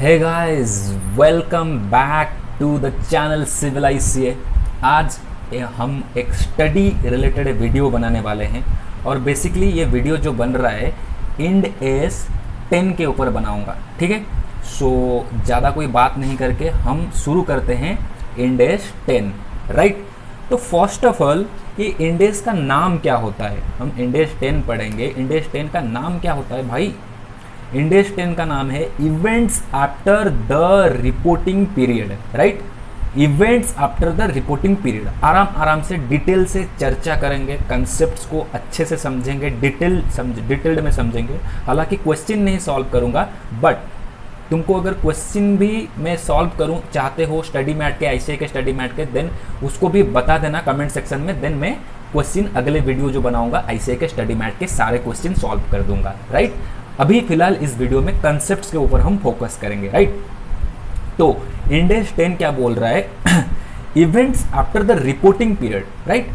Hey guys, welcome back to the channel civil ICA। आज हम एक स्टडी रिलेटेड वीडियो बनाने वाले हैं और बेसिकली ये वीडियो जो बन रहा है इंड एस 10 के ऊपर बनाऊंगा। ठीक है, सो ज़्यादा कोई बात नहीं करके हम शुरू करते हैं इंड एस 10। राइट, तो फर्स्ट ऑफ ऑल ये इंड एस का नाम क्या होता है, हम इंड एस 10 पढ़ेंगे। इंड एस 10 का नाम क्या होता है भाई? इंड एस 10 का नाम है events after the reporting period. Right, events after the reporting period. आराम से डिटेल से चर्चा करेंगे, कंसेप्ट्स को अच्छे से समझेंगे, डिटेल्ड में समझेंगे। हालांकि क्वेश्चन नहीं सॉल्व करूंगा, बट तुमको अगर क्वेश्चन भी मैं सॉल्व करूं चाहते हो स्टडी मैट के, ICA के स्टडी मैट के, देन उसको भी बता देना कमेंट सेक्शन में। देन मैं क्वेश्चन अगले वीडियो जो बनाऊंगा ICA के स्टडी मैट के सारे क्वेश्चन सॉल्व कर दूंगा। राइट, अभी फिलहाल इस वीडियो में कंसेप्ट्स के ऊपर हम फोकस करेंगे। राइट, तो इंड एस 10 क्या बोल रहा है? Events after the reporting period. Right,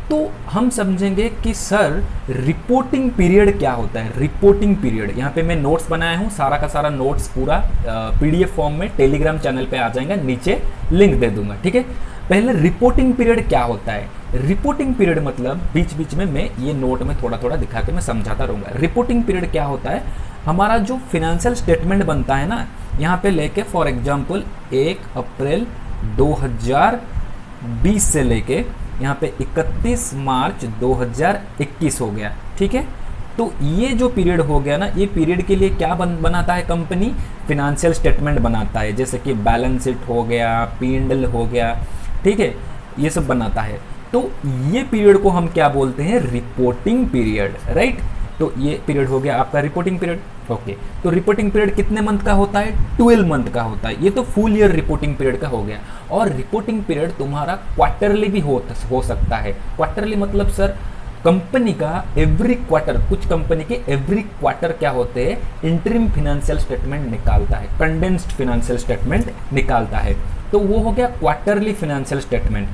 तो हम समझेंगे कि सर रिपोर्टिंग पीरियड क्या होता है। रिपोर्टिंग पीरियड, यहाँ पे मैं नोट्स बनाया हूँ, सारा का सारा नोट्स पूरा PDF फॉर्म में टेलीग्राम चैनल पे आ जाएगा, नीचे लिंक दे दूंगा। ठीक है, पहले रिपोर्टिंग पीरियड क्या होता है? रिपोर्टिंग पीरियड मतलब बीच बीच में मैं ये नोट में थोड़ा थोड़ा दिखा के मैं समझाता रहूँगा। रिपोर्टिंग पीरियड क्या होता है? हमारा जो फिनेंशियल स्टेटमेंट बनता है ना, यहाँ पे लेके फॉर एग्जांपल 1 अप्रैल 2020 से लेके यहाँ पे 31 मार्च 2021 हो गया। ठीक है, तो ये जो पीरियड हो गया ना, ये पीरियड के लिए क्या बनाता है कंपनी? फिनेंशियल स्टेटमेंट बनाता है, जैसे कि बैलेंस शीट हो गया, P&L हो गया। ठीक है, ये सब बनाता है। तो ये पीरियड को हम क्या बोलते हैं? Reporting period. राइट, तो ये पीरियड हो गया आपका रिपोर्टिंग पीरियड। ओके, तो रिपोर्टिंग पीरियड कितने मंथ का होता है? 12 मंथ का होता है। ये तो फुल ईयर रिपोर्टिंग पीरियड का हो गया। और रिपोर्टिंग पीरियड तुम्हारा क्वार्टरली भी हो सकता है। क्वार्टरली मतलब सर कंपनी का एवरी क्वार्टर, कुछ कंपनी के एवरी क्वार्टर क्या होते हैं? इंटरिम फिनेंशियल स्टेटमेंट निकालता है, कंडेंस्ड फिनेंशियल स्टेटमेंट निकालता है। तो वो हो गया क्वार्टरली फिनेंशियल स्टेटमेंट।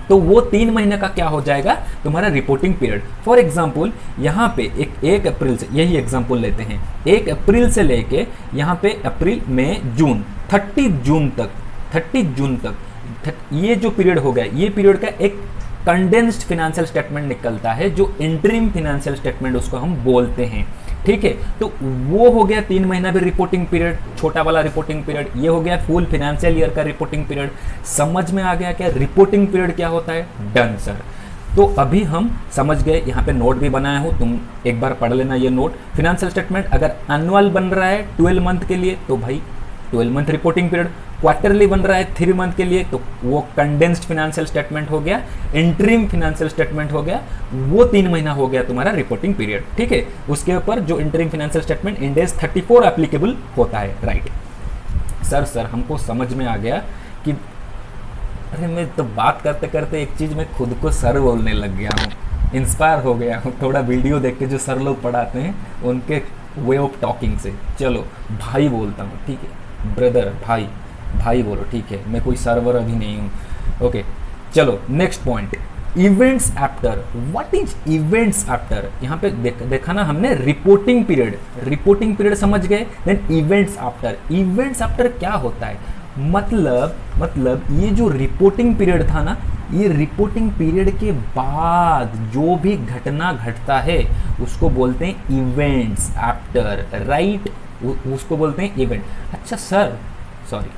तो वो 3 महीने का क्या हो जाएगा? तुम्हारा रिपोर्टिंग पीरियड। फॉर एग्जाम्पल यहाँ पे 1 अप्रैल से, यही एग्जाम्पल लेते हैं, 1 अप्रैल से लेके यहाँ पे अप्रैल, मई, जून, 30 जून तक ये जो पीरियड हो गया, ये पीरियड का एक कंडेंस्ड फिनेंशियल स्टेटमेंट निकलता है, जो इंटरिम फिनेंशियल स्टेटमेंट उसको हम बोलते हैं। ठीक है, तो वो हो गया 3 महीना भी रिपोर्टिंग पीरियड, छोटा वाला रिपोर्टिंग पीरियड। ये हो गया फुल फिनेंशियल ईयर का रिपोर्टिंग पीरियड। समझ में आ गया क्या रिपोर्टिंग पीरियड क्या होता है? Done sir. तो अभी हम समझ गए, यहाँ पे नोट भी बनाया हो, तुम एक बार पढ़ लेना ये नोट। फिनेंशियल स्टेटमेंट अगर एनुअल बन रहा है 12 मंथ के लिए तो भाई 12 मंथ रिपोर्टिंग पीरियड। क्वार्टरली बन रहा है 3 मंथ के लिए तो वो कंडेंस्ड फिनेंशियल स्टेटमेंट हो गया, इंटरिम फिनेंशियल स्टेटमेंट हो गया, वो 3 महीना हो गया तुम्हारा रिपोर्टिंग पीरियड। ठीक है, उसके ऊपर जो interim financial statement end S 34 applicable होता है। राइट सर हमको समझ में आ गया कि अरे मैं तो बात करते करते एक चीज़ में खुद को सर बोलने लग गया हूँ, इंस्पायर हो गया हूँ थोड़ा वीडियो देख के जो सर लोग पढ़ाते हैं उनके वे ऑफ टॉकिंग से। चलो भाई बोलता हूँ, ठीक है, ब्रदर, भाई बोलो, ठीक है, मैं कोई सर्वर अभी नहीं हूँ। ओके, चलो next point, events after. What is events after? यहाँ पे देखा ना हमने रिपोर्टिंग पीरियड समझ गए। देन इवेंट्स आफ्टर क्या होता है? मतलब ये जो रिपोर्टिंग पीरियड था ना, ये रिपोर्टिंग पीरियड के बाद जो भी घटना घटता है उसको बोलते हैं इवेंट्स आफ्टर। राइट, उसको बोलते हैं इवेंट।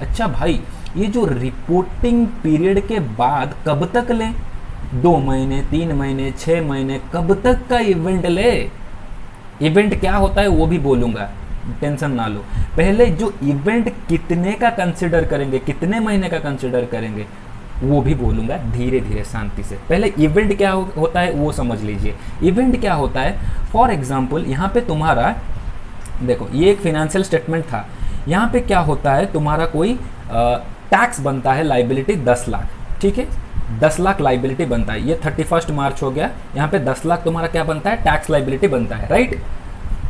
अच्छा भाई, ये जो रिपोर्टिंग पीरियड के बाद कब तक ले? 2 महीने, 3 महीने, 6 महीने, कब तक का इवेंट ले? इवेंट क्या होता है वो भी बोलूंगा, टेंशन ना लो। पहले जो इवेंट कितने का कंसिडर करेंगे, कितने महीने का कंसिडर करेंगे, वो भी बोलूंगा धीरे धीरे शांति से। पहले इवेंट क्या होता है वो समझ लीजिए। इवेंट क्या होता है? फॉर एग्जाम्पल यहाँ पे तुम्हारा देखो, ये एक फिनेंशियल स्टेटमेंट था। यहाँ पे क्या होता है, तुम्हारा कोई टैक्स बनता है, लाइबिलिटी 10 लाख। ठीक है, 10 लाख लाइबिलिटी बनता है। ये 31 मार्च हो गया, यहाँ पे 10 लाख तुम्हारा क्या बनता है? टैक्स लाइबिलिटी बनता है। राइट,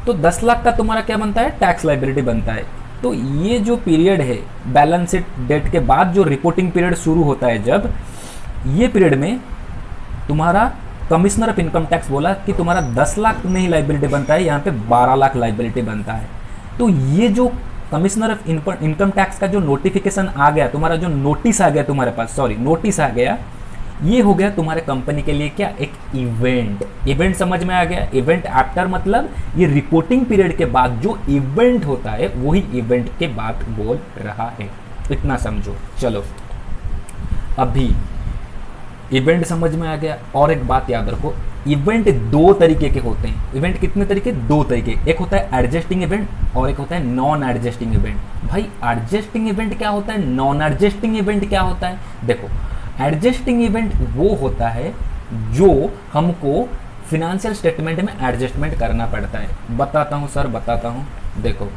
तो 10 लाख का तुम्हारा क्या बनता है? टैक्स लाइबिलिटी बनता है। तो ये जो पीरियड है, बैलेंस शीट डेट के बाद जो रिपोर्टिंग पीरियड शुरू होता है, जब ये पीरियड में तुम्हारा कमिश्नर ऑफ इनकम टैक्स बोला कि तुम्हारा 10 लाख नहीं लाइबिलिटी बनता है, यहाँ पे 12 लाख लाइबिलिटी बनता है। तो ये जो कमिश्नर ऑफ इनकम टैक्स का जो नोटिफिकेशन आ गया, तुम्हारा जो नोटिस आ गया तुम्हारे पास, सॉरी नोटिस आ गया, ये हो गया तुम्हारे कंपनी के लिए क्या, एक इवेंट। इवेंट समझ में आ गया। इवेंट आफ्टर मतलब ये रिपोर्टिंग पीरियड के बाद जो इवेंट होता है वही इवेंट के बाद बोल रहा है, इतना समझो। चलो अभी इवेंट समझ में आ गया। और एक बात याद रखो, इवेंट दो तरीके के होते हैं। इवेंट कितने तरीके, दो तरीके। एक होता है एडजस्टिंग इवेंट और एक होता है नॉन एडजस्टिंग इवेंट। भाई एडजस्टिंग इवेंट क्या होता है, नॉन एडजस्टिंग इवेंट क्या होता है? देखो एडजस्टिंग इवेंट वो होता है जो हमको फिनेंशियल स्टेटमेंट में एडजस्टमेंट करना पड़ता है। बताता हूँ सर, बताता हूँ। देखो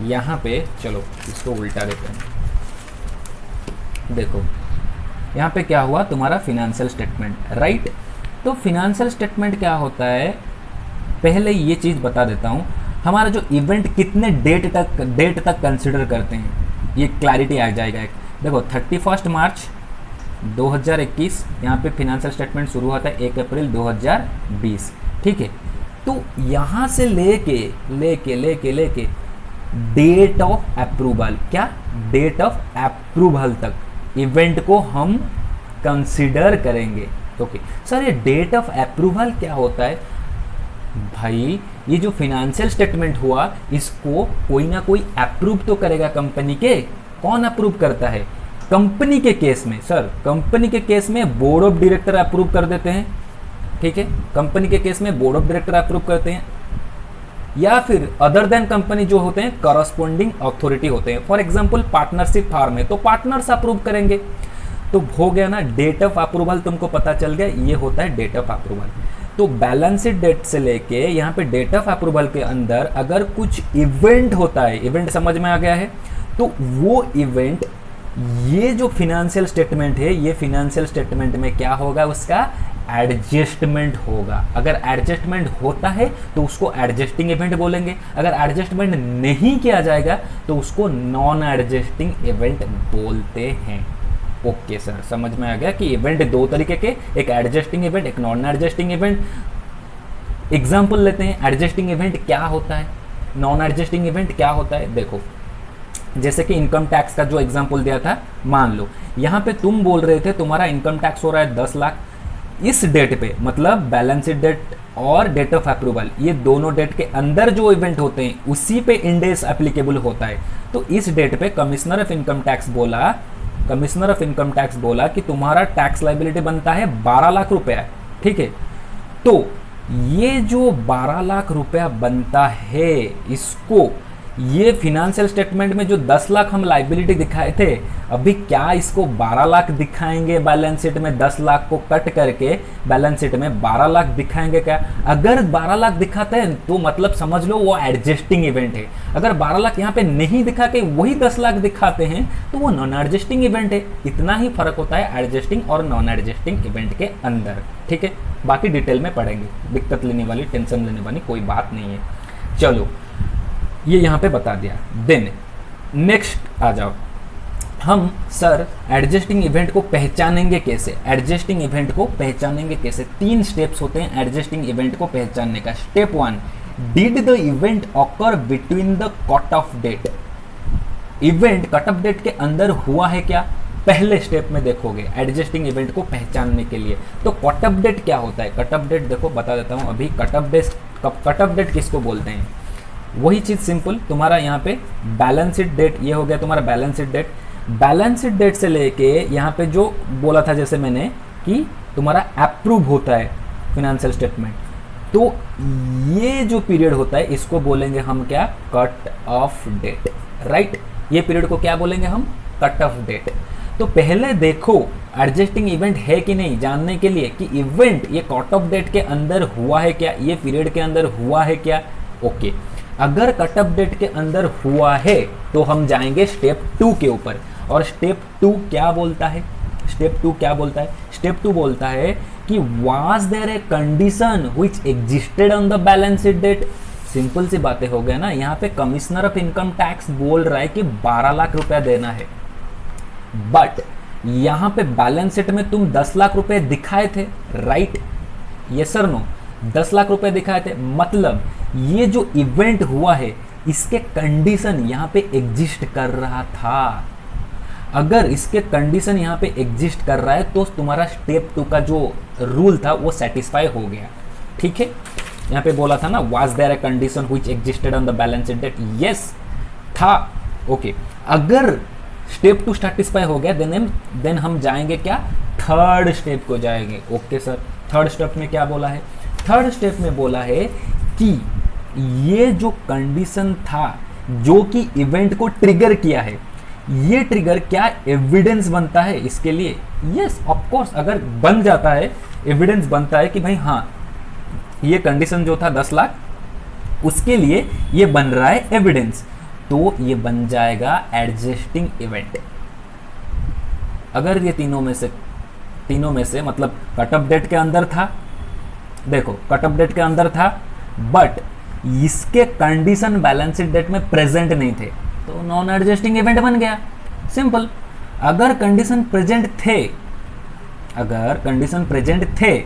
यहाँ पे, चलो इसको उल्टा देते हैं। देखो यहाँ पे क्या हुआ, तुम्हारा फिनेंशियल स्टेटमेंट, राइट। तो फिनेंशियल स्टेटमेंट क्या होता है, पहले ये चीज़ बता देता हूँ। हमारा जो इवेंट कितने डेट तक कंसिडर करते हैं, ये क्लैरिटी आ जाएगा। देखो 31 मार्च 2021 यहाँ पे फिनेंशियल स्टेटमेंट शुरू होता है 1 अप्रैल 2020, ठीक है। तो यहाँ से लेके लेके लेके लेके डेट ऑफ अप्रूवल, क्या, डेट ऑफ अप्रूवल तक इवेंट को हम कंसिडर करेंगे। ओके सर, ये डेट ऑफ अप्रूवल क्या होता है? भाई ये जो फिनेंशियल स्टेटमेंट हुआ इसको कोई ना कोई अप्रूव तो करेगा कंपनी के। कौन अप्रूव करता है? कंपनी के केस में सर, कंपनी के केस में बोर्ड ऑफ डायरेक्टर अप्रूव कर देते हैं, ठीक है। कंपनी के केस में बोर्ड ऑफ डायरेक्टर अप्रूव करते हैं, या फिर अदर देन कंपनी जो होते हैं करस्पॉन्डिंग अथॉरिटी होते हैं। फॉर एग्जांपल पार्टनरशिप फार्म है तो पार्टनर्स अप्रूव करेंगे। तो हो गया ना डेट ऑफ अप्रूवल, तुमको पता चल गया, ये होता है डेट ऑफ अप्रूवल। तो बैलेंस शीट डेट से लेके यहाँ पे डेट ऑफ अप्रूवल के अंदर अगर कुछ इवेंट होता है, इवेंट समझ में आ गया है, तो वो इवेंट, ये जो फिनेंशियल स्टेटमेंट है, ये फिनेंशियल स्टेटमेंट में क्या होगा, उसका एडजस्टमेंट होगा। अगर एडजस्टमेंट होता है तो उसको एडजस्टिंग इवेंट बोलेंगे, अगर एडजस्टमेंट नहीं किया जाएगा तो उसको नॉन एडजस्टिंग इवेंट बोलते हैं। ओके सर, समझ में आ गया कि इवेंट दो तरीके के, एक एडजस्टिंग इवेंट, एक नॉन एडजस्टिंग इवेंट। एग्जाम्पल लेते हैं, एडजस्टिंग इवेंट क्या होता है, नॉन एडजस्टिंग इवेंट क्या होता है। देखो जैसे कि इनकम टैक्स का जो एग्जाम्पल दिया था, मान लो यहाँ पे तुम बोल रहे थे तुम्हारा इनकम टैक्स हो रहा है 10 लाख, इस डेट पे, मतलब बैलेंस शीट डेट और डेट ऑफ अप्रूवल, ये दोनों डेट के अंदर जो इवेंट होते हैं उसी पे इंडेस एप्लीकेबल होता है। तो इस डेट पे कमिश्नर ऑफ इनकम टैक्स बोला कि तुम्हारा टैक्स लाइबिलिटी बनता है 12 लाख रुपया, ठीक है। तो ये जो 12 लाख रुपया बनता है, इसको ये फिनेंशियल स्टेटमेंट में जो 10 लाख हम लाइबिलिटी दिखाए थे, अभी क्या इसको 12 लाख दिखाएंगे बैलेंस शीट में? 10 लाख को कट करके बैलेंस शीट में 12 लाख दिखाएंगे क्या? अगर 12 लाख दिखाते हैं तो मतलब समझ लो वो एडजस्टिंग इवेंट है। अगर 12 लाख यहाँ पे नहीं दिखा के वही 10 लाख दिखाते हैं तो वो नॉन एडजस्टिंग इवेंट है। इतना ही फर्क होता है एडजस्टिंग और नॉन एडजस्टिंग इवेंट के अंदर, ठीक है। बाकी डिटेल में पढ़ेंगे, दिक्कत लेने वाली, टेंशन लेने वाली कोई बात नहीं है। चलो ये यहाँ पे बता दिया। देन नेक्स्ट आ जाओ, हम सर एडजस्टिंग इवेंट को पहचानेंगे कैसे? एडजस्टिंग इवेंट को पहचानेंगे कैसे? 3 स्टेप्स होते हैं एडजस्टिंग इवेंट को पहचानने का। Step 1, did the event occur between the cut off date? Event cut off date के अंदर हुआ है क्या? पहले स्टेप में देखोगे एडजस्टिंग इवेंट को पहचानने के लिए। तो कट ऑफ डेट क्या होता है? कट ऑफ डेट देखो बता देता हूँ अभी। कट ऑफ डेट किसको बोलते हैं? वही चीज़ सिंपल, तुम्हारा यहाँ पे बैलेंस शीट डेट, ये हो गया तुम्हारा balance sheet date. Balance sheet date से लेके यहाँ पे जो बोला था जैसे मैंने कि तुम्हारा अप्रूव होता है फिनेंशियल स्टेटमेंट, तो ये जो पीरियड होता है इसको बोलेंगे हम क्या? Cut off date, right. ये पीरियड को क्या बोलेंगे हम? Cut off date. तो पहले देखो एडजस्टिंग इवेंट है कि नहीं जानने के लिए कि इवेंट ये कट ऑफ डेट के अंदर हुआ है क्या, ये पीरियड के अंदर हुआ है क्या। ओके अगर कट ऑफ डेट के अंदर हुआ है तो हम जाएंगे स्टेप 2 के ऊपर। और स्टेप 2 क्या बोलता है? स्टेप 2 क्या बोलता है? स्टेप 2 बोलता है कि was there a condition which existed on the balance sheet date. Simple सी बातें हो गया ना। यहाँ पे कमिश्नर ऑफ इनकम टैक्स बोल रहा है कि 12 लाख रुपया देना है, बट यहाँ पे बैलेंस शीट में तुम 10 लाख रुपए दिखाए थे, right? Yes sir no? 10 lakh रुपए दिखाए थे, मतलब ये जो इवेंट हुआ है इसके कंडीशन यहाँ पे एग्जिस्ट कर रहा था। अगर इसके कंडीशन यहाँ पे एग्जिस्ट कर रहा है तो तुम्हारा स्टेप 2 का जो रूल था वो सेटिस्फाई हो गया। ठीक है, यहाँ पे बोला था ना, was there a condition which existed on the balance sheet date, yes था। ओके, अगर स्टेप 2 सेटिस्फाई हो गया देन हम जाएंगे क्या, थर्ड स्टेप को जाएंगे। ओके सर, थर्ड स्टेप में क्या बोला है, थर्ड स्टेप में बोला है कि ये जो कंडीशन था जो कि इवेंट को ट्रिगर किया है, ये ट्रिगर क्या एविडेंस बनता है इसके लिए? यस ऑफ कोर्स, अगर बन जाता है, एविडेंस बनता है कि भाई हाँ ये कंडीशन जो था 10 लाख, उसके लिए ये बन रहा है एविडेंस, तो ये बन जाएगा एडजस्टिंग इवेंट। अगर ये तीनों में से मतलब कट ऑफ डेट के अंदर था, देखो कट ऑफ डेट के अंदर था बट इसके कंडीशन बैलेंस शीट डेट में प्रेजेंट नहीं थे, तो नॉन एडजस्टिंग इवेंट बन गया। सिंपल। अगर कंडीशन प्रेजेंट थे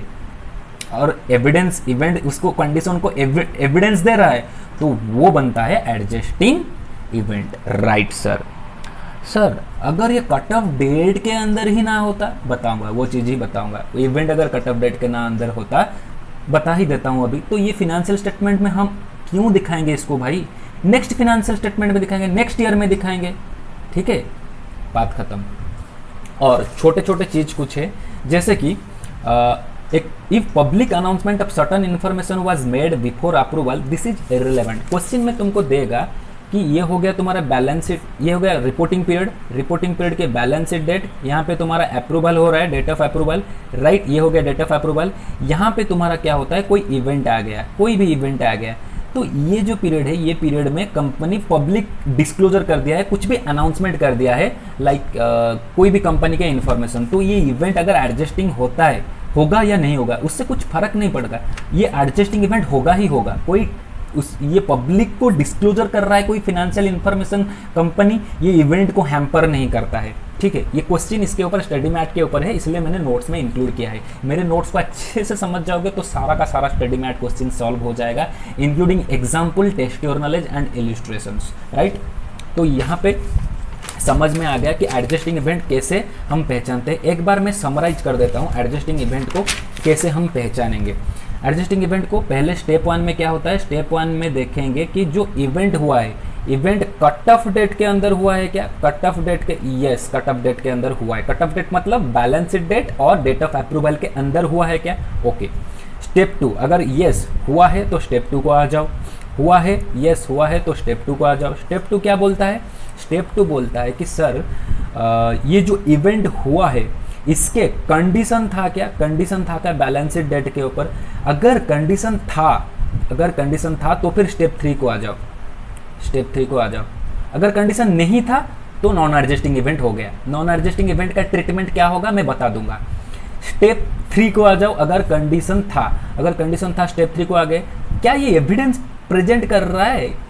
और एविडेंस इवेंट उसको कंडीशन को एविडेंस दे रहा है तो वो बनता है एडजस्टिंग इवेंट। राइट सर अगर ये कट ऑफ डेट के अंदर ही ना होता, बताऊंगा वो चीज़ ही बताऊंगा। इवेंट अगर कट ऑफ डेट के ना अंदर होता, बता ही देता हूं अभी। तो ये फिनेंशियल स्टेटमेंट में हम क्यों दिखाएंगे इसको भाई, नेक्स्ट फिनेंशियल स्टेटमेंट में दिखाएंगे, नेक्स्ट ईयर में दिखाएंगे। ठीक है, बात खत्म। और छोटे छोटे चीज कुछ है, जैसे कि एक if public announcement of certain information was made before approval this is irrelevant. Question में तुमको देगा कि ये हो गया तुम्हारा बैलेंस शीट, ये हो गया रिपोर्टिंग पीरियड के बैलेंस शीट डेट, यहाँ पे तुम्हारा अप्रूवल हो रहा है, डेट ऑफ अप्रूवल, राइट, ये हो गया डेट ऑफ अप्रूवल। यहाँ पे तुम्हारा क्या होता है, कोई इवेंट आ गया, कोई भी इवेंट आ गया, तो ये जो पीरियड है, ये पीरियड में कंपनी पब्लिक डिस्क्लोजर कर दिया है, कुछ भी अनाउंसमेंट कर दिया है, लाइक कोई भी कंपनी के इन्फॉर्मेशन, तो ये इवेंट अगर एडजस्टिंग होता है, होगा या नहीं होगा, उससे कुछ फर्क नहीं पड़ेगा, ये एडजस्टिंग इवेंट होगा ही होगा। कोई ये पब्लिक को डिस्क्लोजर कर रहा है, कोई फिनेंशियल इंफॉर्मेशन कंपनी, ये इवेंट को हैम्पर नहीं करता है। ठीक है, ये क्वेश्चन इसके ऊपर स्टडी मैट के ऊपर है, इसलिए मैंने नोट्स में इंक्लूड किया है। मेरे नोट्स को अच्छे से समझ जाओगे तो सारा का सारा स्टडी मैट क्वेश्चन सॉल्व हो जाएगा, including example, test your knowledge and illustrations. Right, तो यहाँ पे समझ में आ गया कि एडजस्टिंग इवेंट कैसे हम पहचानते हैं। एक बार मैं समराइज कर देता हूँ एडजस्टिंग इवेंट को कैसे हम पहचानेंगे। एडजस्टिंग इवेंट को पहले स्टेप 1 में क्या होता है, स्टेप 1 में देखेंगे कि जो इवेंट हुआ है, इवेंट कट ऑफ डेट के अंदर हुआ है क्या, कट ऑफ डेट के, यस कट ऑफ डेट के अंदर हुआ है। कट ऑफ डेट मतलब बैलेंस शीट डेट और डेट ऑफ अप्रूवल के अंदर हुआ है क्या, ओके। स्टेप 2, अगर यस हुआ है तो स्टेप 2 को आ जाओ, हुआ है, यस हुआ है तो स्टेप 2 को आ जाओ। स्टेप 2 क्या बोलता है, स्टेप 2 बोलता है कि सर ये जो इवेंट हुआ है इसके कंडीशन था क्या, कंडीशन था क्या बैलेंस शीट डेट के ऊपर। अगर कंडीशन था तो फिर स्टेप 3 को आ जाओ, स्टेप 3 को आ जाओ। अगर कंडीशन नहीं था तो नॉन एडजस्टिंग इवेंट हो गया। नॉन एडजस्टिंग इवेंट का ट्रीटमेंट क्या होगा मैं बता दूंगा। स्टेप 3 को आ जाओ, अगर कंडीशन था स्टेप 3 को आ गए। क्या ये एविडेंस प्रेजेंट कर रहा है,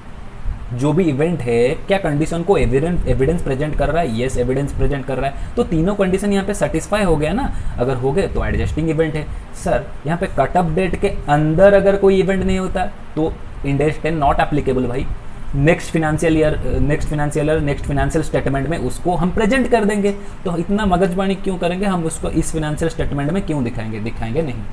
जो भी इवेंट है क्या कंडीशन को एविडेंस प्रेजेंट कर रहा है, यस एविडेंस प्रेजेंट कर रहा है, तो तीनों कंडीशन यहाँ पे सेटिस्फाई हो गया ना। अगर हो गए तो एडजस्टिंग इवेंट है। सर यहाँ पे कट ऑफ डेट के अंदर अगर कोई इवेंट नहीं होता तो इंड एस 10 नॉट एप्लीकेबल भाई। नेक्स्ट फिनेंशियल स्टेटमेंट में उसको हम प्रेजेंट कर देंगे, तो इतना मगजमारी क्यों करेंगे, हम उसको इस फिनेंशियल स्टेटमेंट में क्यों दिखाएंगे नहीं।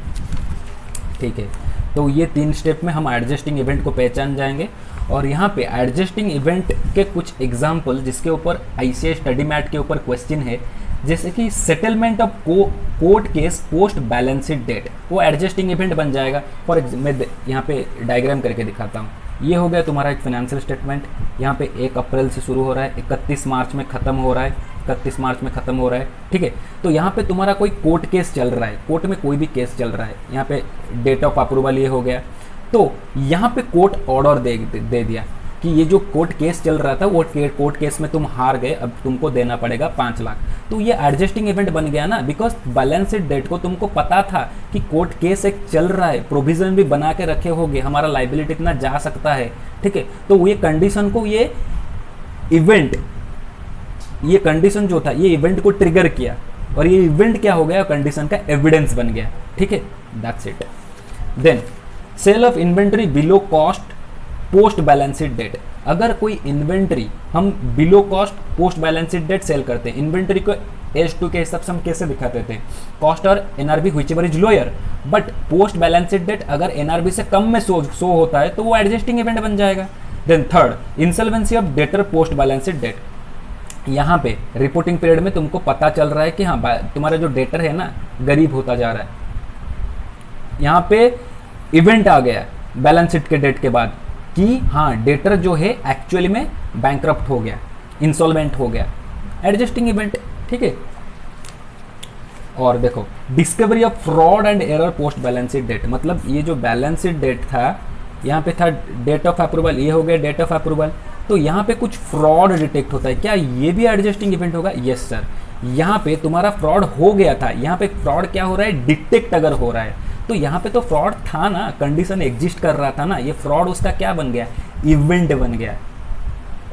ठीक है, तो ये 3 स्टेप में हम एडजस्टिंग इवेंट को पहचान जाएंगे। और यहाँ पे एडजस्टिंग इवेंट के कुछ एग्जाम्पल जिसके ऊपर ICAI स्टडी मैट के ऊपर क्वेश्चन है, जैसे कि settlement of court case post balance sheet date, वो एडजस्टिंग इवेंट बन जाएगा। फॉर मैं यहाँ पे डायग्राम करके दिखाता हूँ। ये हो गया तुम्हारा एक फिनेंशियल स्टेटमेंट, यहाँ पे 1 अप्रैल से शुरू हो रहा है, 31 मार्च में ख़त्म हो रहा है। ठीक है, तो यहाँ पे तुम्हारा कोई कोर्ट केस चल रहा है, कोर्ट में कोई भी केस चल रहा है। यहाँ पे डेट ऑफ अप्रूवल ये हो गया, तो यहाँ पे कोर्ट ऑर्डर दे दिया कि ये जो कोर्ट केस चल रहा था वो कोर्ट केस में तुम हार गए, अब तुमको देना पड़ेगा 5 लाख। तो ये एडजस्टिंग इवेंट बन गया ना, बिकॉज बैलेंस शीट डेट को तुमको पता था कि कोर्ट केस एक चल रहा है, प्रोविजन भी बना के रखे होगे, हमारा लाइबिलिटी इतना जा सकता है। ठीक है, तो ये कंडीशन को ये कंडीशन जो था ये इवेंट को ट्रिगर किया, और ये इवेंट क्या हो गया, कंडीशन का एविडेंस बन गया। ठीक है, that's it. Then sale of inventory below cost post balance sheet date, अगर कोई इन्वेंट्री हम below cost post balance sheet date sale करते हैं, इन्वेंट्री को H2 के हिसाब से हम कैसे दिखाते थे, कॉस्ट और NRV whichever is lower, but post balance sheet date अगर एनआरबी से कम में शो होता है तो वो एडजस्टिंग इवेंट बन जाएगा। Then third, insolvency of debtor post balance sheet date, यहाँ पे रिपोर्टिंग पीरियड में तुमको पता चल रहा है कि हाँ तुम्हारा जो डेटर है ना गरीब होता जा रहा है, यहाँ पे इवेंट आ गया बैलेंस शीट के डेट के बाद कि हाँ डेटर जो है एक्चुअली में बैंकरप्ट हो गया, इंसॉल्वेंट हो गया, एडजस्टिंग इवेंट, ठीक है। और देखो discovery of fraud and error post balance sheet date, मतलब ये जो बैलेंस शीट डेट था यहाँ पे था डेट ऑफ अप्रूवल, ये हो गया डेट ऑफ अप्रूवल, तो यहाँ पे कुछ फ्रॉड डिटेक्ट होता है, क्या ये भी एडजस्टिंग इवेंट होगा? यस सर, यहाँ पे तुम्हारा फ्रॉड हो गया था, यहाँ पे फ्रॉड क्या हो रहा है, डिटेक्ट अगर हो रहा है, तो यहाँ पे तो फ्रॉड था ना, कंडीशन एग्जिस्ट कर रहा था ना, ये फ्रॉड उसका क्या बन गया, इवेंट बन गया,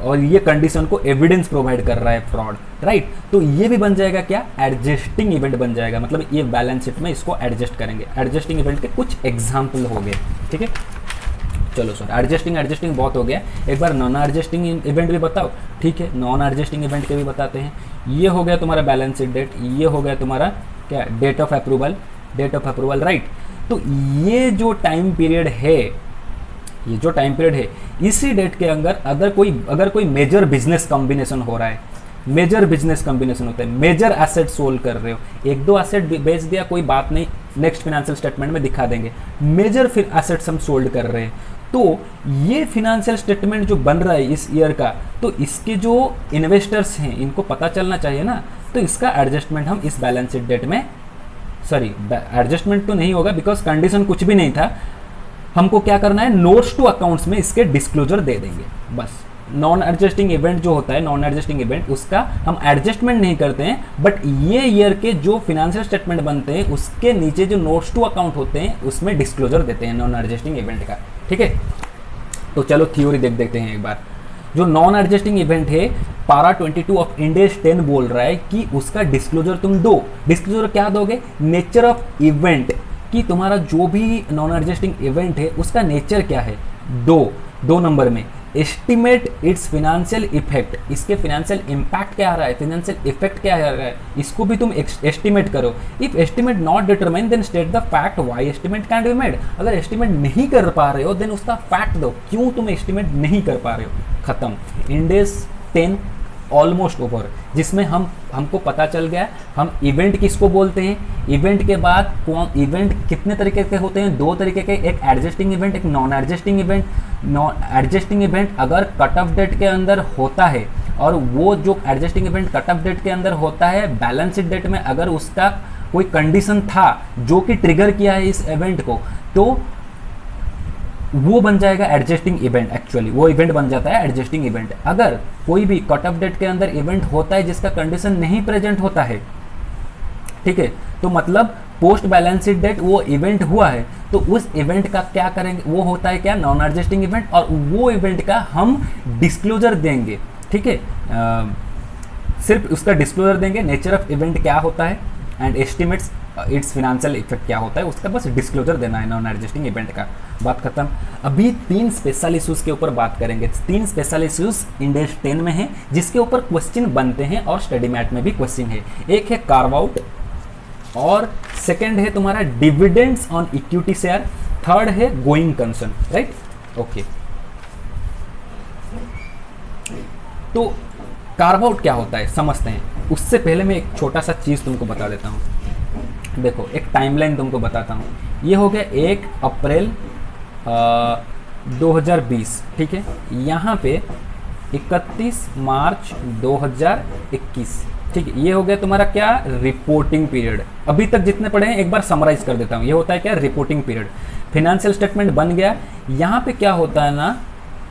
और ये कंडीशन को एविडेंस प्रोवाइड कर रहा है फ्रॉड, राइट। तो ये भी बन जाएगा क्या, एडजस्टिंग इवेंट बन जाएगा, मतलब ये बैलेंस शीट में इसको एडजस्ट करेंगे। एडजस्टिंग इवेंट के कुछ एग्जाम्पल हो गए, ठीक है। चलो सर एडजस्टिंग बहुत हो गया, एक बार नॉन एडजस्टिंग इवेंट भी बताओ, ठीक है, नॉन एडजस्टिंग इवेंट के भी बताते हैं। ये हो गया तुम्हारा बैलेंस शीट डेट, ये हो गया तुम्हारा क्या, डेट ऑफ अप्रूवल, राइट। तो ये जो टाइम पीरियड है, इसी डेट के अंदर अगर कोई मेजर बिजनेस कॉम्बिनेशन हो रहा है, मेजर बिजनेस कॉम्बिनेशन होता है, मेजर एसेट सोल्ड कर रहे हो, एक दो एसेट बेच दिया कोई बात नहीं, नेक्स्ट फिनेंशियल स्टेटमेंट में दिखा देंगे, मेजर एसेट्स हम सोल्ड कर रहे हैं, तो ये फिनेंशियल स्टेटमेंट जो बन रहा है इस ईयर का, तो इसके जो इन्वेस्टर्स हैं इनको पता चलना चाहिए ना, तो इसका एडजस्टमेंट हम इस बैलेंस शीट डेट में, सॉरी एडजस्टमेंट तो नहीं होगा बिकॉज कंडीशन कुछ भी नहीं था, हमको क्या करना है, नोट्स टू अकाउंट्स में इसके डिस्क्लोजर दे देंगे बस। नॉन एडजस्टिंग इवेंट जो होता है, नॉन एडजस्टिंग इवेंट, उसका हम एडजस्टमेंट नहीं करते हैं, बट ये ईयर के जो फिनेंशियल स्टेटमेंट बनते हैं उसके नीचे जो नोट्स टू अकाउंट होते हैं उसमें डिस्क्लोजर देते हैं नॉन एडजस्टिंग इवेंट का, ठीक है। तो चलो थ्योरी देखते हैं एक बार। जो नॉन एडजस्टिंग इवेंट है, पारा 22 ऑफ इंड AS 10 बोल रहा है कि उसका डिस्क्लोजर तुम दो। डिस्क्लोजर क्या दोगे, नेचर ऑफ इवेंट, कि तुम्हारा जो भी नॉन एडजस्टिंग इवेंट है उसका नेचर क्या है, दो नंबर में एस्टिमेट इट्स फिनेंशियल इफेक्ट, इसके फिनेंशियल इम्पैक्ट क्या आ रहा है, फिनेंशियल इफेक्ट क्या आ रहा है, इसको भी तुम एस्टिमेट करो। If estimate not determine then state the fact why estimate can be made, अगर एस्टिमेट नहीं कर पा रहे हो देन उसका फैक्ट दो, क्यों तुम एस्टिमेट नहीं कर पा रहे हो, खत्म। इंड AS 10 ऑलमोस्ट ओवर, जिसमें हमको पता चल गया हम इवेंट किसको बोलते हैं। इवेंट के बाद इवेंट कितने तरीके के होते हैं, दो तरीके के, एक एडजस्टिंग इवेंट, एक non adjusting event. Non adjusting event अगर कट ऑफ डेट के अंदर होता है, और वो जो adjusting event cut off date के अंदर होता है, बैलेंस शीट डेट में अगर उसका कोई कंडीशन था जो कि ट्रिगर किया है इस इवेंट को, तो वो बन जाएगा एडजस्टिंग इवेंट, एक्चुअली वो इवेंट बन जाता है एडजस्टिंग इवेंट। अगर कोई भी कट ऑफ डेट के अंदर इवेंट होता है जिसका कंडीशन नहीं प्रेजेंट होता है, ठीक है, तो मतलब पोस्ट बैलेंस शीट डेट वो इवेंट हुआ है, तो उस इवेंट का क्या करेंगे, वो होता है क्या, नॉन एडजस्टिंग इवेंट, और वो इवेंट का हम डिस्क्लोजर देंगे, ठीक है, सिर्फ उसका डिस्क्लोजर देंगे, नेचर ऑफ इवेंट क्या होता है and estimates it's financial effect क्या होता है, उसका बस डिस्क्लोजर देना है नॉन एडजस्टिंग इवेंट का, बात खत्म। अभी 3 स्पेशल इश्यूज के ऊपर बात करेंगे। 3 स्पेशल इश्यूज इंड AS 10 में है जिसके ऊपर क्वेश्चन बनते हैं और स्टडी मैट में भी क्वेश्चन है। एक है कार्व आउट, और सेकंड है तुम्हारा dividends on equity share, third है गोइंग कंसर्न, राइट, ओके। तो कार्व आउट क्या होता है समझते हैं, उससे पहले मैं एक छोटा सा चीज़ तुमको बता देता हूँ। देखो एक टाइमलाइन तुमको बताता हूँ, ये हो गया 1 अप्रैल 2020, ठीक है, यहाँ पे 31 मार्च 2021, ठीक है, ये हो गया तुम्हारा क्या, रिपोर्टिंग पीरियड। अभी तक जितने पढ़े हैं एक बार समराइज कर देता हूँ। ये होता है क्या, रिपोर्टिंग पीरियड। फिनेंशियल स्टेटमेंट बन गया, यहाँ पे क्या होता है ना,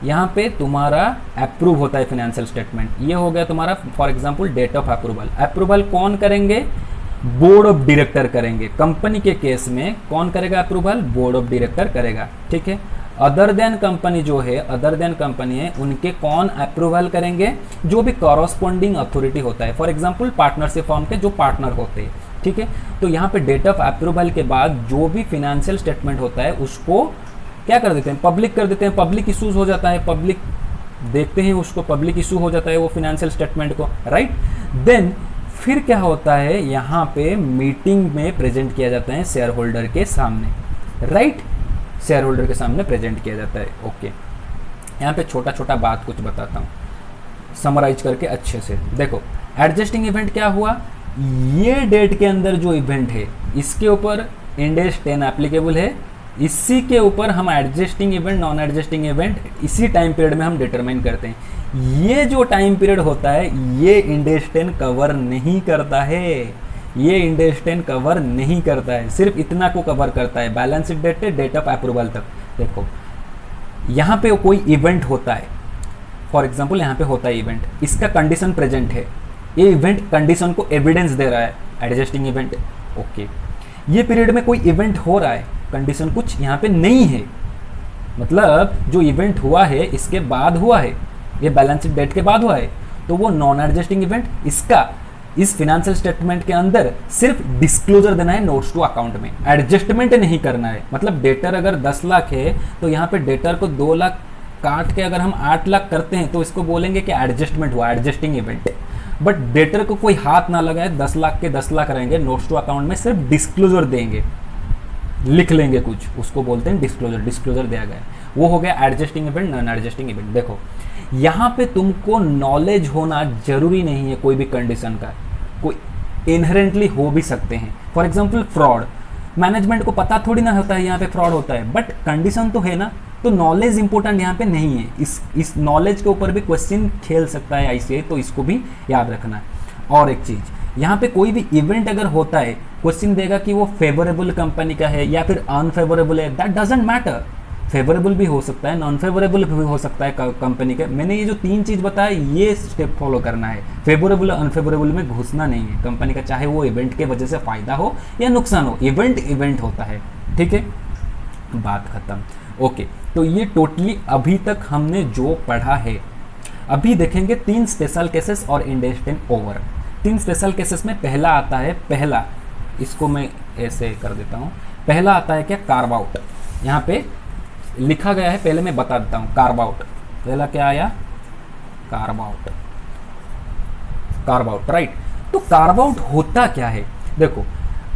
यहाँ पे तुम्हारा अप्रूव होता है फिनेंशियल स्टेटमेंट। ये हो गया तुम्हारा for example date of approval. Approval कौन करेंगे, बोर्ड ऑफ डायरेक्टर करेंगे। कंपनी के केस में कौन करेगा अप्रूवल, बोर्ड ऑफ डायरेक्टर करेगा, ठीक है। अदर देन कंपनी जो है, अदर देन कंपनी है, उनके कौन अप्रूवल करेंगे, जो भी कॉरस्पॉन्डिंग अथॉरिटी होता है, फॉर एग्जांपल पार्टनरशिप फॉर्म के जो पार्टनर होते हैं, ठीक है। तो यहाँ पे डेट ऑफ अप्रूवल के बाद जो भी फिनेंशियल स्टेटमेंट होता है उसको क्या कर देते हैं, पब्लिक कर देते हैं, पब्लिक इशूज हो जाता है, पब्लिक देखते हैं उसको, पब्लिक इशू हो जाता है वो फिनेंशियल स्टेटमेंट को, राइट। देन फिर क्या होता है, यहाँ पे मीटिंग में प्रेजेंट किया जाता है शेयर होल्डर के सामने, राइट, शेयर होल्डर के सामने प्रेजेंट किया जाता है। ओके, यहाँ पे छोटा छोटा बात कुछ बताता हूँ समराइज करके अच्छे से। देखो एडजस्टिंग इवेंट क्या हुआ, ये डेट के अंदर जो इवेंट है इसके ऊपर इंड एस 10 एप्लीकेबल है, इसी के ऊपर हम adjusting event, non adjusting event इसी टाइम पीरियड में हम डिटरमाइन करते हैं। ये जो टाइम पीरियड होता है ये इंड एस 10 कवर नहीं करता है, ये इंड एस 10 कवर नहीं करता है, सिर्फ इतना को कवर करता है, बैलेंस शीट डेट से डेट ऑफ अप्रूवल तक। देखो यहाँ पे कोई इवेंट होता है, फॉर एग्जाम्पल यहाँ पे होता है इवेंट, इसका कंडीशन प्रेजेंट है, ये इवेंट कंडीशन को एविडेंस दे रहा है, एडजस्टिंग इवेंट। ओके, ये पीरियड में कोई इवेंट हो रहा है, कंडीशन कुछ यहाँ पे नहीं है, मतलब जो इवेंट हुआ है इसके बाद हुआ है, ये बैलेंस शीट डेट के बाद हुआ है, तो वो नॉन एडजस्टिंग इवेंट, इसका इस फिनेंशियल स्टेटमेंट के अंदर सिर्फ डिस्क्लोजर देना है नोट्स टू अकाउंट में, एडजस्टमेंट नहीं करना है। मतलब डेटर अगर 10 लाख है तो यहाँ पे डेटर को 2 लाख काट के अगर हम 8 लाख करते हैं तो इसको बोलेंगे कि एडजस्टमेंट हुआ, एडजस्टिंग इवेंट। बट डेटर को कोई हाथ ना लगाए, 10 लाख के 10 लाख रहेंगे, नोट्स टू अकाउंट में सिर्फ डिस्क्लोजर देंगे, लिख लेंगे कुछ, उसको बोलते हैं डिस्क्लोजर, डिस्क्लोजर दिया गया, वो हो गया adjusting event, non adjusting event. देखो यहाँ पे तुमको नॉलेज होना जरूरी नहीं है कोई भी कंडीशन का, कोई इनहेरेंटली हो भी सकते हैं। फॉर एग्जांपल फ्रॉड, मैनेजमेंट को पता थोड़ी ना होता है यहाँ पे फ्रॉड होता है, बट कंडीशन तो है ना, तो नॉलेज इंपॉर्टेंट यहाँ पे नहीं है, इस नॉलेज के ऊपर भी क्वेश्चन खेल सकता है आईसीए, तो इसको भी याद रखना है। और एक चीज़, यहाँ पे कोई भी इवेंट अगर होता है क्वेश्चन देगा कि वो फेवरेबल कंपनी का है या फिर अनफेवरेबल है, दैट डजंट मैटर, फेवरेबल भी हो सकता है, नॉन फेवरेबल भी हो सकता है कंपनी का। मैंने ये जो 3 चीज़ बताया ये स्टेप फॉलो करना है, फेवरेबल अनफेवरेबल में घुसना नहीं है कंपनी का, चाहे वो इवेंट के वजह से फ़ायदा हो या नुकसान हो, इवेंट इवेंट होता है, ठीक है, बात खत्म। ओके, तो ये टोटली अभी तक हमने जो पढ़ा है। अभी देखेंगे 3 स्पेशल केसेस और end S 10 over. 3 special cases में पहला आता है, पहला इसको मैं ऐसे कर देता हूँ, पहला आता है क्या, कार्व आउट, यहाँ पे लिखा गया है, पहले मैं बता देता हूँ। कार्व आउट, पहला क्या आया, carve out, carve out, right. तो कार्व आउट होता क्या है, देखो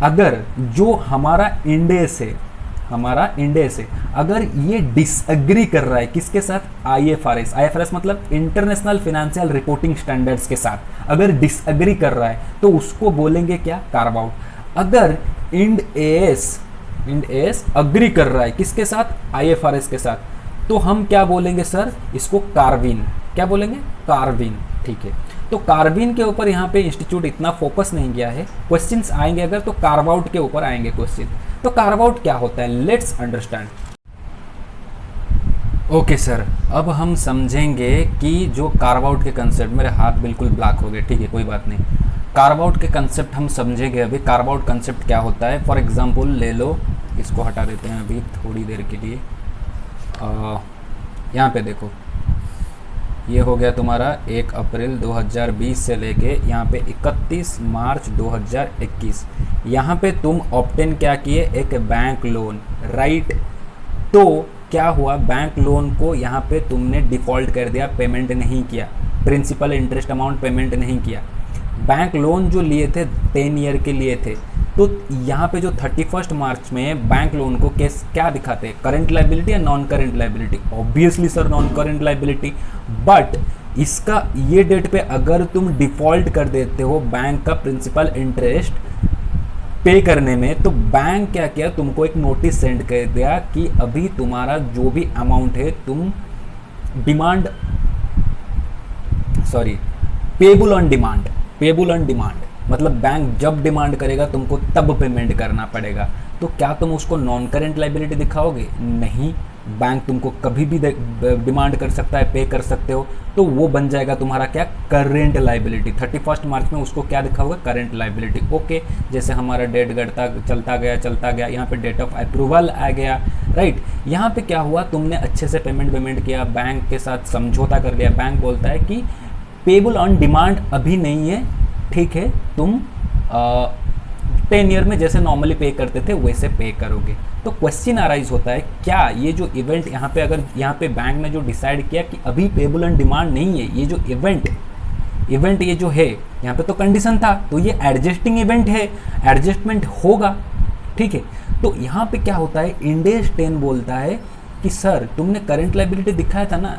अगर जो हमारा इंडेस है, हमारा इंडेस है, अगर ये डिसएग्री कर रहा है किसके साथ, आईएफआरएस, आईएफआरएस मतलब इंटरनेशनल फाइनेंशियल रिपोर्टिंग स्टैंडर्ड्स के साथ अगर डिसएग्री कर रहा है तो उसको बोलेंगे क्या, कार्व आउट। अगर इंड एस अग्री कर रहा है किसके साथ, आईएफआरएस के साथ, तो हम क्या बोलेंगे सर, इसको कार्विन, क्या बोलेंगे, कार्विन, ठीक है। तो कार्विन के ऊपर यहाँ पे इंस्टीट्यूट इतना फोकस नहीं किया है, क्वेश्चंस आएंगे अगर तो कार्व आउट के ऊपर आएंगे क्वेश्चन। तो कार्व आउट क्या होता है, लेट्स अंडरस्टैंड। ओके सर, अब हम समझेंगे कि जो कार्व आउट के कंसेप्ट, मेरे हाथ बिल्कुल ब्लैक हो गए, ठीक है कोई बात नहीं, कार्व आउट के कंसेप्ट हम समझेंगे अभी। कार्व आउट कंसेप्ट क्या होता है, फॉर एग्जांपल ले लो, इसको हटा देते हैं अभी थोड़ी देर के लिए। यहाँ पे देखो, ये हो गया तुम्हारा 1 अप्रैल 2020 से लेके यहाँ पे 31 मार्च 2021, यहाँ पे तुम ऑब्टेन क्या किए, एक बैंक लोन, राइट। तो क्या हुआ, बैंक लोन को यहाँ पे तुमने डिफ़ॉल्ट कर दिया, पेमेंट नहीं किया, प्रिंसिपल इंटरेस्ट अमाउंट पेमेंट नहीं किया। बैंक लोन जो लिए थे 10 ईयर के लिए थे, तो यहाँ पे जो 31 मार्च में बैंक लोन को क्या दिखाते हैं, करंट लाइबिलिटी या non current liability, obviously sir non current liability. But इसका ये डेट पे अगर तुम डिफ़ॉल्ट कर देते हो बैंक का प्रिंसिपल इंटरेस्ट पे करने में, तो बैंक क्या किया, तुमको एक नोटिस सेंड कर दिया कि अभी तुम्हारा जो भी अमाउंट है तुम demand, sorry payable on demand, payable on demand मतलब बैंक जब डिमांड करेगा तुमको तब पेमेंट करना पड़ेगा। तो क्या तुम उसको नॉन करेंट लाइबिलिटी दिखाओगे, नहीं, बैंक तुमको कभी भी डिमांड कर सकता है, पे कर सकते हो, तो वो बन जाएगा तुम्हारा क्या, करेंट लाइबिलिटी। 31 मार्च में उसको क्या दिखाओगे, करेंट लाइबिलिटी। ओके, जैसे हमारा डेट गढ़ता चलता गया, यहाँ पे डेट ऑफ अप्रूवल आ गया, राइट। यहाँ पे क्या हुआ, तुमने अच्छे से पेमेंट किया, बैंक के साथ समझौता कर लिया, बैंक बोलता है कि पेबल ऑन डिमांड अभी नहीं है, ठीक है, तुम 10 ईयर में जैसे नॉर्मली पे करते थे वैसे पे करोगे। तो क्वेश्चन अराइज होता है, क्या ये जो इवेंट यहाँ पे, अगर यहाँ पे बैंक ने जो डिसाइड किया कि अभी पेबल ऑन डिमांड नहीं है, ये जो इवेंट ये जो है यहाँ पे तो कंडीशन था, तो ये एडजस्टिंग इवेंट है, एडजस्टमेंट होगा, ठीक है। तो यहाँ पे क्या होता है, इंड एस 10 बोलता है कि सर तुमने करंट लायबिलिटी दिखाया था ना,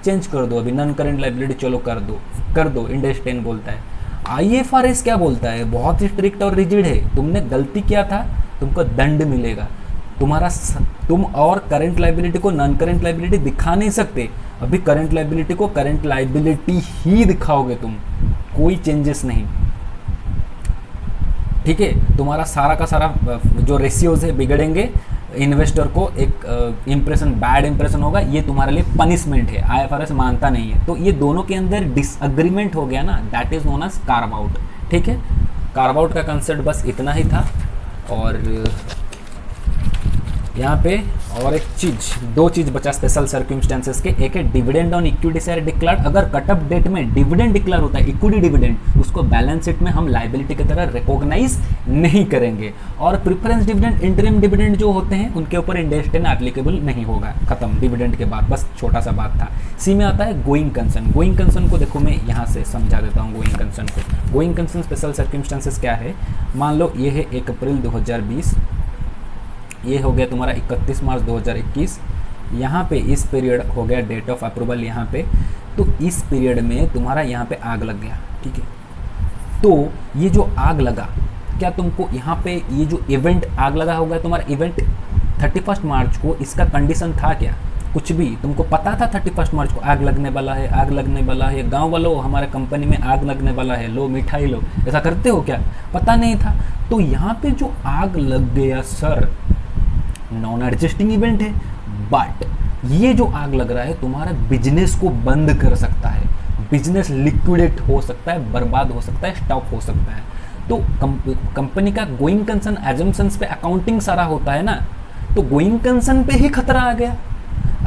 चेंज कर दो, अभी नॉन करंट लायबिलिटी चलो कर दो, इंड एस 10 बोलता है। IFRS क्या बोलता है, बहुत ही स्ट्रिक्ट और रिजिड है, तुमने गलती किया था तुमको दंड मिलेगा, तुम और करंट लायबिलिटी को नॉन करंट लायबिलिटी दिखा नहीं सकते, अभी करंट लायबिलिटी को करंट लायबिलिटी ही दिखाओगे तुम, कोई चेंजेस नहीं, ठीक है। तुम्हारा सारा का सारा जो रेशियोज है बिगड़ेंगे, इन्वेस्टर को एक बैड इंप्रेशन होगा, ये तुम्हारे लिए पनिशमेंट है, IFRS मानता नहीं है। तो ये दोनों के अंदर डिसएग्रीमेंट हो गया ना, that is known as carve out, ठीक है। कार्व आउट का कंसेप्ट बस इतना ही था। और यहाँ पे और एक चीज, दो चीज बचा स्पेशल सर्कमस्टेंसेस के, एक है dividend on equity share declared, अगर कटअप डेट में डिविडेंड डिक्लेयर होता है, इक्विटी डिविडेंड, उसको बैलेंस शीट में हम लायबिलिटी की तरह रिकॉग्नाइज नहीं करेंगे। और प्रेफरेंस डिविडेंड, इंटरिम डिविडेंड जो होते हैं उनके ऊपर इंड एस 10 एप्लीकेबल नहीं होगा, खत्म डिविडेंड के बाद, बस छोटा सा बात था। सी में आता है गोइंग कंसर्न। गोइंग कंसर्न को देखो मैं यहाँ से समझा देता हूँ। गोइंग कंसर्न को, गोइंग कंसर्न स्पेशल सर्कमस्टेंसेस क्या है, मान लो ये है 1 अप्रैल 2020, ये हो गया तुम्हारा 31 मार्च 2021, यहाँ पे इस पीरियड हो गया डेट ऑफ अप्रूवल यहाँ पे, तो इस पीरियड में तुम्हारा यहाँ पे आग लग गया, ठीक है। तो ये जो आग लगा, क्या तुमको यहाँ पे ये जो इवेंट आग लगा होगा तुम्हारा इवेंट 31 मार्च को, इसका कंडीशन था क्या, कुछ भी तुमको पता था 31 मार्च को आग लगने वाला है, आग लगने वाला है, गांव वालों हमारे कंपनी में आग लगने वाला है, लो मिठाई लो, ऐसा करते हो क्या, पता नहीं था। तो यहाँ पे जो आग लग गया सर, नॉन एडजस्टिंग इवेंट है, बट ये जो आग लग रहा है तुम्हारा बिजनेस को बंद कर सकता है, बिजनेस लिक्विडेट हो सकता है, बर्बाद हो सकता है, स्टॉप हो सकता है। तो कंपनी का गोइंग कंसर्न एजम्पशंस पे अकाउंटिंग सारा होता है ना, तो गोइंग कंसर्न पे ही खतरा आ गया।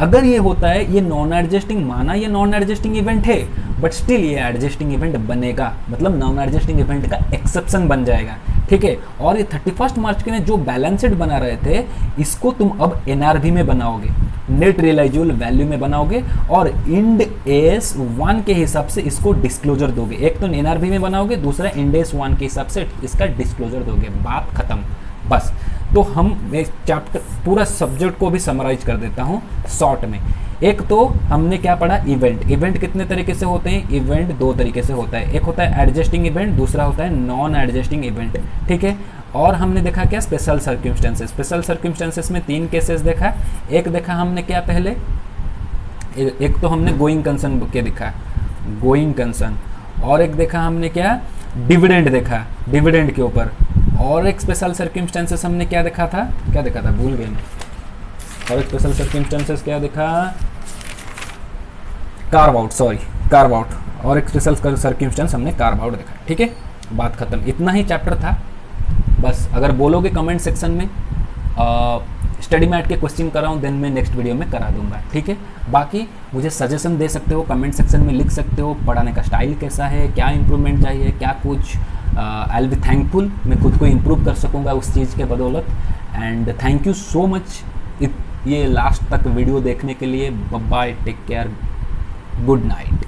अगर ये होता है, ये नॉन एडजस्टिंग माना, ये नॉन एडजस्टिंग इवेंट है, बट स्टिल ये एडजस्टिंग इवेंट बनेगा, मतलब नॉन एडजस्टिंग इवेंट का एक्सेप्शन बन जाएगा, ठीक है। और ये 31 मार्च के ने जो बैलेंस शीट बना रहे थे, इसको तुम अब NRV में बनाओगे, नेट रियलाइजेबल वैल्यू में बनाओगे, और इंड एस 1 के हिसाब से इसको डिस्क्लोजर दोगे। एक तो NRV में बनाओगे, दूसरा इंड एस 1 के हिसाब से इसका डिस्क्लोजर दोगे, बात खत्म बस। तो हम चैप्टर पूरा सब्जेक्ट को भी समराइज कर देता हूँ शॉर्ट में। एक तो हमने क्या पढ़ा, इवेंट कितने तरीके से होते हैं, इवेंट 2 तरीके से होता है, एक होता है एडजस्टिंग इवेंट, दूसरा होता है नॉन एडजस्टिंग इवेंट, ठीक है। और हमने देखा क्या, स्पेशल सर्कमस्टेंसेस। स्पेशल सर्कमस्टेंसेस में 3 केसेस देखा, एक देखा हमने क्या पहले, एक तो हमने गोइंग कंसर्न के देखा, गोइंग कंसर्न, और एक देखा हमने क्या, डिविडेंड देखा, डिविडेंड के ऊपर, और एक स्पेशल सर्कमस्टेंसेस हमने क्या देखा था, भूल गए मैं, और एक स्पेशल सर्कमस्टेंसेस क्या देखा, कार्व आउट, और एक स्पेशल सर्कमस्टेंस हमने कार्व आउट देखा, ठीक है, बात खत्म। इतना ही चैप्टर था बस। अगर बोलोगे कमेंट सेक्शन में स्टडी मैट के क्वेश्चन कराऊं, देन मैं नेक्स्ट वीडियो में करा दूंगा, ठीक है। बाकी मुझे सजेशन दे सकते हो, कमेंट सेक्शन में लिख सकते हो, पढ़ाने का स्टाइल कैसा है, क्या इंप्रूवमेंट चाहिए, क्या कुछ, आई विल बी थैंकफुल, मैं खुद को इम्प्रूव कर सकूंगा उस चीज़ के बदौलत। And thank you so much ये लास्ट तक वीडियो देखने के लिए। Bye, take care, good night.